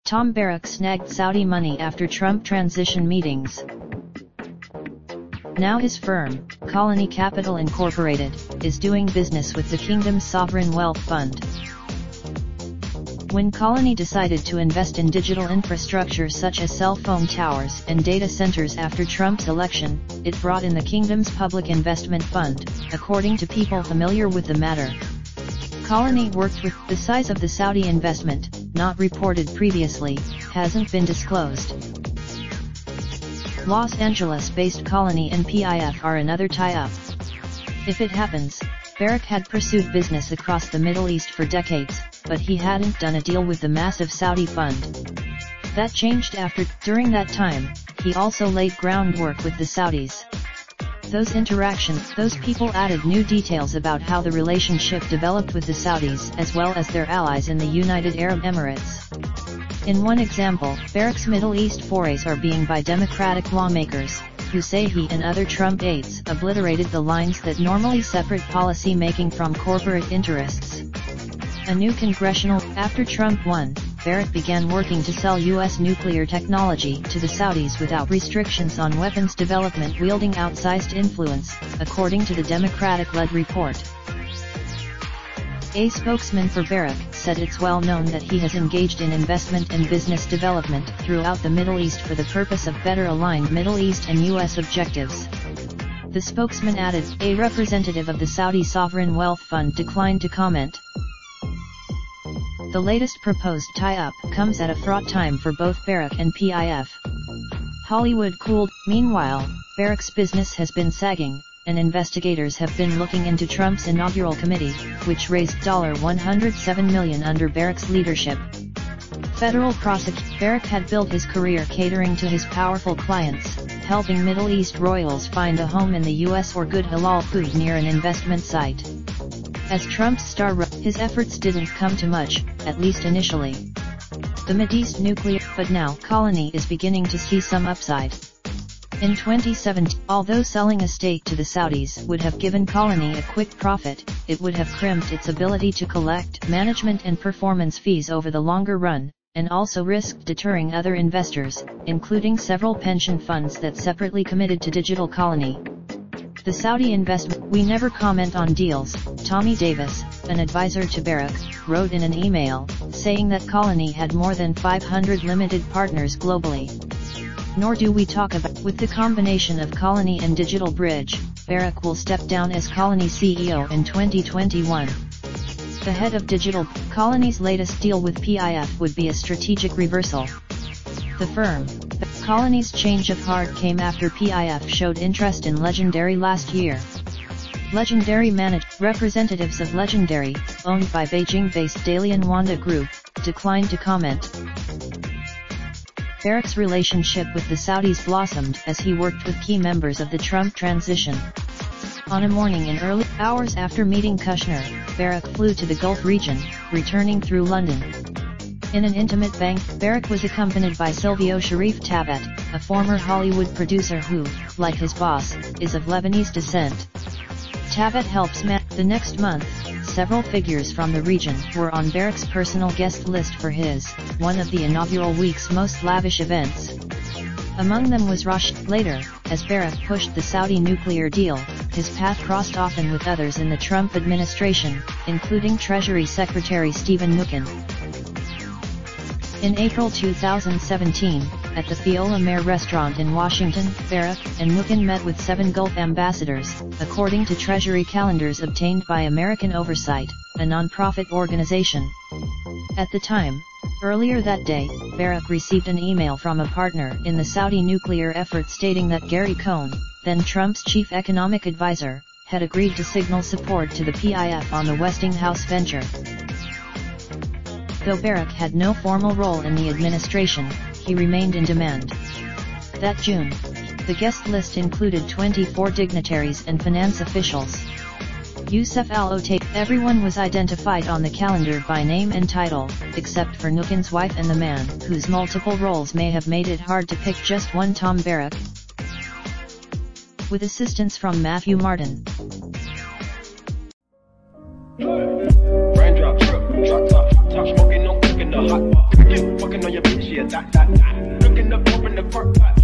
Tom Barrack snagged Saudi money after Trump transition meetings. Now his firm, Colony Capital Incorporated, is doing business with the Kingdom's Sovereign Wealth Fund. When Colony decided to invest in digital infrastructure such as cell phone towers and data centers after Trump's election, it brought in the Kingdom's Public Investment Fund, according to people familiar with the matter. Colony worked with the size of the Saudi investment, not reported previously, hasn't been disclosed. Los Angeles-based Colony and PIF are another tie-up. If it happens, Barrack had pursued business across the Middle East for decades, but he hadn't done a deal with the massive Saudi fund. That changed during that time, he also laid groundwork with the Saudis. Those interactions, those people added new details about how the relationship developed with the Saudis as well as their allies in the United Arab Emirates. In one example, Barrack's Middle East forays are being by Democratic lawmakers, who say he and other Trump aides obliterated the lines that normally separate policy making from corporate interests. A new congressional, after Trump won, Barrack began working to sell U.S. nuclear technology to the Saudis without restrictions on weapons development, wielding outsized influence, according to the Democratic-led report. A spokesman for Barrack said it's well known that he has engaged in investment and business development throughout the Middle East for the purpose of better aligned Middle East and U.S. objectives. The spokesman added, a representative of the Saudi Sovereign Wealth Fund declined to comment. The latest proposed tie-up comes at a fraught time for both Barrack and PIF. Hollywood cooled. Meanwhile, Barrack's business has been sagging, and investigators have been looking into Trump's inaugural committee, which raised $107 million under Barrack's leadership. Federal prosecutor Barrack had built his career catering to his powerful clients, helping Middle East royals find a home in the U.S. or good halal food near an investment site. As Trump's star rose, his efforts didn't come to much, at least initially. The Mideast nuclear, but now Colony is beginning to see some upside. In 2017, although selling a stake to the Saudis would have given Colony a quick profit, it would have crimped its ability to collect management and performance fees over the longer run, and also risked deterring other investors, including several pension funds that separately committed to Digital Colony. The Saudi investment, we never comment on deals, Tommy Davis, an advisor to Barrack, wrote in an email, saying that Colony had more than 500 limited partners globally. Nor do we talk about, with the combination of Colony and Digital Bridge, Barrack will step down as Colony CEO in 2021. The head of Digital Colony's latest deal with PIF would be a strategic reversal. The firm, Colony's change of heart came after PIF showed interest in Legendary last year. Legendary representatives of Legendary, owned by Beijing-based Dalian Wanda Group, declined to comment. Barrack's relationship with the Saudis blossomed as he worked with key members of the Trump transition. On a morning in early hours after meeting Kushner, Barrack flew to the Gulf region, returning through London. In an intimate bank, Barrack was accompanied by Silvio Sharif Tabet, a former Hollywood producer who, like his boss, is of Lebanese descent. Tabet helps the next month, several figures from the region were on Barrack's personal guest list for one of the inaugural week's most lavish events. Among them was Rashid. Later, as Barrack pushed the Saudi nuclear deal, his path crossed often with others in the Trump administration, including Treasury Secretary Stephen Mnuchin. In April 2017, at the Fiola Mare restaurant in Washington, Barrack and Mnuchin met with 7 Gulf ambassadors, according to Treasury calendars obtained by American Oversight, a non-profit organization. At the time, earlier that day, Barrack received an email from a partner in the Saudi nuclear effort stating that Gary Cohn, then Trump's chief economic advisor, had agreed to signal support to the PIF on the Westinghouse venture. Though Barrack had no formal role in the administration, he remained in demand. That June, the guest list included 24 dignitaries and finance officials. Youssef Al-Otaiba. Everyone was identified on the calendar by name and title, except for Mnuchin's wife and the man whose multiple roles may have made it hard to pick just one: Tom Barrack. with assistance from Matthew Martin. Raindrop, drop top, smoking, no cooking the hot pot. Fucking on your bitch, yeah, that. Looking up, open the park pot.